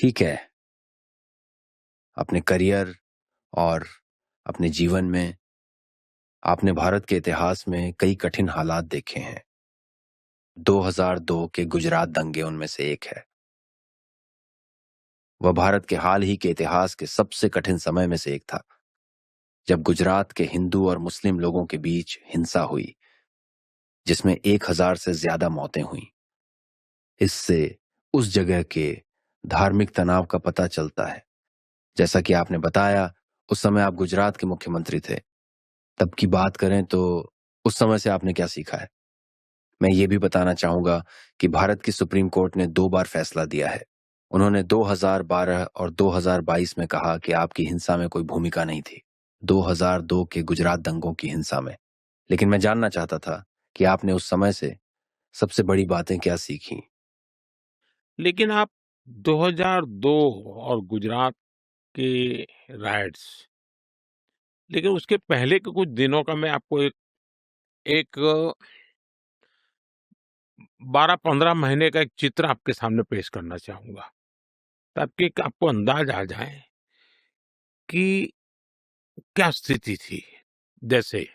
ठीक है, अपने करियर और अपने जीवन में आपने भारत के इतिहास में कई कठिन हालात देखे हैं। 2002 के गुजरात दंगे उनमें से एक है। वह भारत के हाल ही के इतिहास के सबसे कठिन समय में से एक था, जब गुजरात के हिंदू और मुस्लिम लोगों के बीच हिंसा हुई, जिसमें 1000 से ज्यादा मौतें हुईं। इससे उस जगह के धार्मिक तनाव का पता चलता है। जैसा कि आपने बताया, उस समय आप गुजरात के मुख्यमंत्री थे। तब की बात करें तो उस समय से आपने क्या सीखा है? मैं ये भी बताना चाहूंगा कि भारत की सुप्रीम कोर्ट ने 2 बार फैसला दिया है। उन्होंने 2012 और 2022 में कहा कि आपकी हिंसा में कोई भूमिका नहीं थी, 2002 के गुजरात दंगों की हिंसा में। लेकिन मैं जानना चाहता था कि आपने उस समय से सबसे बड़ी बातें क्या सीखी? लेकिन आप 2002 और गुजरात के राइट्स, लेकिन उसके पहले के कुछ दिनों का मैं आपको एक एक 12-15 महीने का एक चित्र आपके सामने पेश करना चाहूंगा, ताकि एक आपको अंदाज आ जाए कि क्या स्थिति थी। जैसे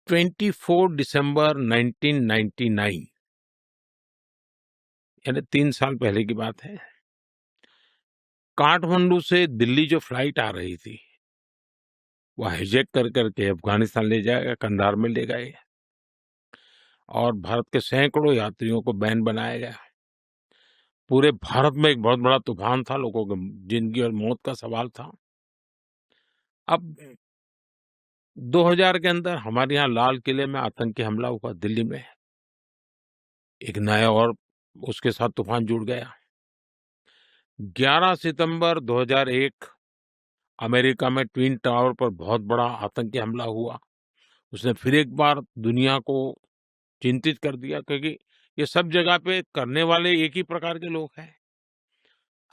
24 दिसंबर 1999, यानी 3 साल पहले की बात है। काठमांडू से दिल्ली जो फ्लाइट आ रही थी, वो हाईजैक कर करके अफगानिस्तान ले जाएगा, कंधार में ले गए और भारत के सैकड़ों यात्रियों को बैन बनाया गया। पूरे भारत में एक बहुत बड़ा तूफान था, लोगों की जिंदगी और मौत का सवाल था। अब 2000 के अंदर हमारे यहाँ लाल किले में आतंकी हमला हुआ, दिल्ली में एक नया और उसके साथ तूफान जुड़ गया। 11 सितंबर 2001 अमेरिका में ट्विन टावर पर बहुत बड़ा आतंकी हमला हुआ। उसने फिर एक बार दुनिया को चिंतित कर दिया, क्योंकि ये सब जगह पे करने वाले एक ही प्रकार के लोग हैं।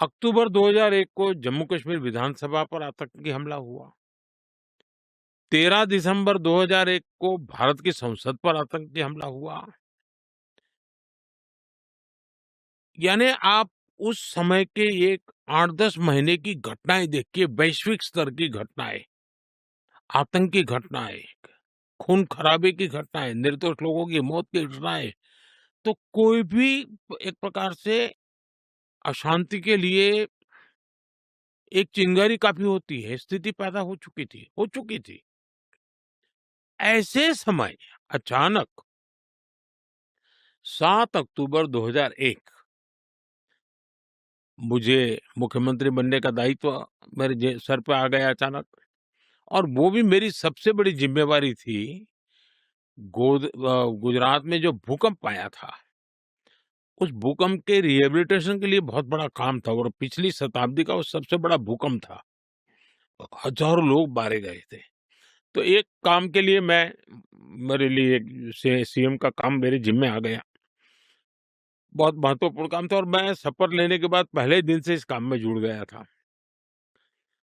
अक्टूबर 2001 को जम्मू कश्मीर विधानसभा पर आतंकी हमला हुआ। 13 दिसंबर 2001 को भारत की संसद पर आतंकी हमला हुआ। यानी आप उस समय के एक 8-10 महीने की घटनाएं देखिए, वैश्विक स्तर की घटनाएं, आतंकी घटनाएं, खून खराबे की घटनाएं, निर्दोष लोगों की मौत की घटनाएं। तो कोई भी एक प्रकार से अशांति के लिए एक चिंगारी काफी होती है, स्थिति पैदा हो चुकी थी। ऐसे समय अचानक 7 अक्टूबर 2001 मुझे मुख्यमंत्री बनने का दायित्व मेरे सर पे आ गया अचानक, और वो भी मेरी सबसे बड़ी जिम्मेवारी थी। गुजरात में जो भूकंप आया था, उस भूकंप के रिहेबिलिटेशन के लिए बहुत बड़ा काम था, और पिछली शताब्दी का वो सबसे बड़ा भूकंप था। हजारों लोग मारे गए थे। तो एक काम के लिए मेरे लिए सीएम का काम मेरे जिम्मे आ गया। बहुत महत्वपूर्ण काम था, और मैं शपथ लेने के बाद पहले दिन से इस काम में जुड़ गया था।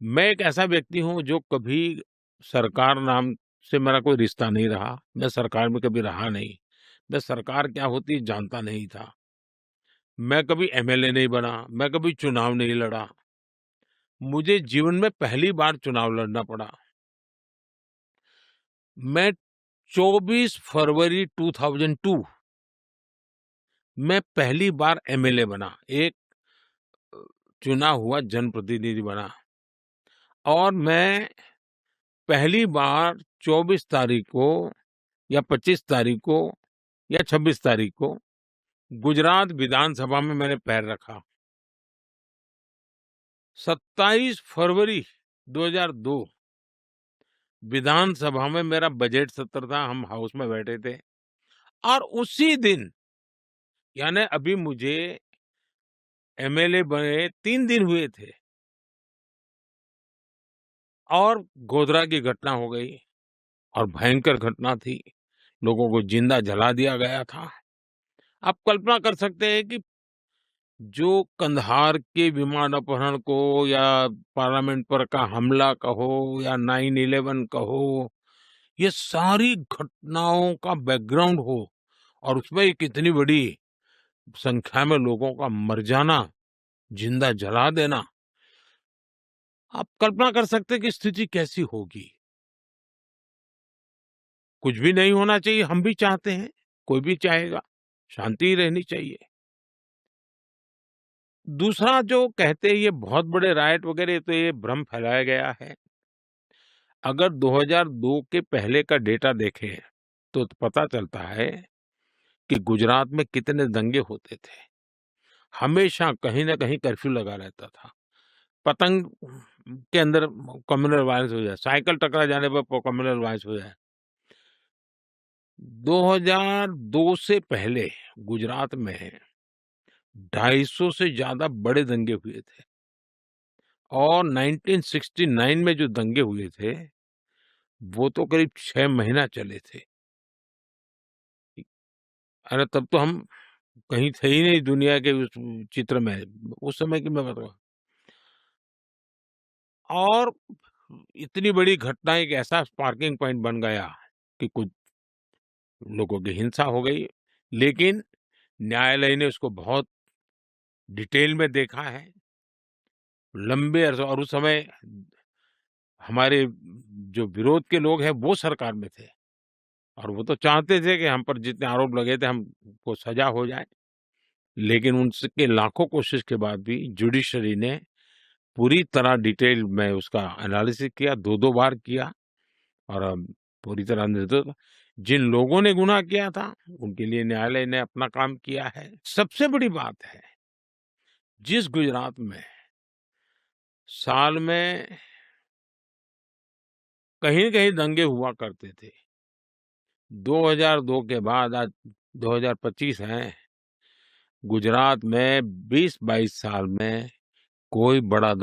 मैं एक ऐसा व्यक्ति हूँ जो कभी सरकार नाम से मेरा कोई रिश्ता नहीं रहा। मैं सरकार में कभी रहा नहीं। मैं सरकार क्या होती है जानता नहीं था। मैं कभी एमएलए नहीं बना, मैं कभी चुनाव नहीं लड़ा। मुझे जीवन में पहली बार चुनाव लड़ना पड़ा। मैं 24 फरवरी 2002 मैं पहली बार एमएलए बना, एक चुना हुआ जनप्रतिनिधि बना, और मैं पहली बार 24 तारीख को या 25 तारीख को या 26 तारीख को गुजरात विधानसभा में मैंने पैर रखा। 27 फरवरी 2002 विधानसभा में मेरा बजट सत्र था, हम हाउस में बैठे थे, और उसी दिन, यानी अभी मुझे एमएलए बने 3 दिन हुए थे, और गोधरा की घटना हो गई, और भयंकर घटना थी। लोगों को जिंदा जला दिया गया था। आप कल्पना कर सकते हैं कि जो कंधार के विमान अपहरण को, या पार्लियामेंट पर का हमला कहो, या 9/11 कहो, ये सारी घटनाओं का बैकग्राउंड हो, और उसमें एक इतनी बड़ी संख्या में लोगों का मर जाना, जिंदा जला देना, आप कल्पना कर सकते हैं कि स्थिति कैसी होगी। कुछ भी नहीं होना चाहिए, हम भी चाहते हैं, कोई भी चाहेगा, शांति ही रहनी चाहिए। दूसरा जो कहते हैं ये बहुत बड़े रायट वगैरह, तो ये भ्रम फैलाया गया है। अगर 2002 के पहले का डेटा देखें, तो पता चलता है कि गुजरात में कितने दंगे होते थे। हमेशा कहीं न कहीं कर्फ्यू लगा रहता था। पतंग के अंदर कम्युनल वायलेंस हो जाए, साइकिल टकरा जाने पर कम्युनल वायलेंस हो जाए। 2002 से पहले गुजरात में 250 से ज्यादा बड़े दंगे हुए थे और 1969 में जो दंगे हुए थे, वो तो करीब 6 महीना चले थे। अरे तब तो हम कहीं थे ही नहीं दुनिया के उस चित्र में, उस समय की मैं बताऊँ। और इतनी बड़ी घटना, एक ऐसा स्पार्किंग पॉइंट बन गया कि कुछ लोगों की हिंसा हो गई, लेकिन न्यायालय ने उसको बहुत डिटेल में देखा है, लंबे अरसे। और उस समय हमारे जो विरोध के लोग हैं वो सरकार में थे और वो तो चाहते थे कि हम पर जितने आरोप लगे थे हमको सजा हो जाए, लेकिन उनके लाखों कोशिश के बाद भी जुडिशरी ने पूरी तरह डिटेल में उसका एनालिसिस किया, 2-2 बार किया और पूरी तरह निर्दोष। जिन लोगों ने गुनाह किया था, उनके लिए न्यायालय ने अपना काम किया है। सबसे बड़ी बात है, जिस गुजरात में साल में कहीं न कहीं दंगे हुआ करते थे, 2002 के बाद आज 2025 है, गुजरात में 20-22 साल में कोई बड़ा दंगा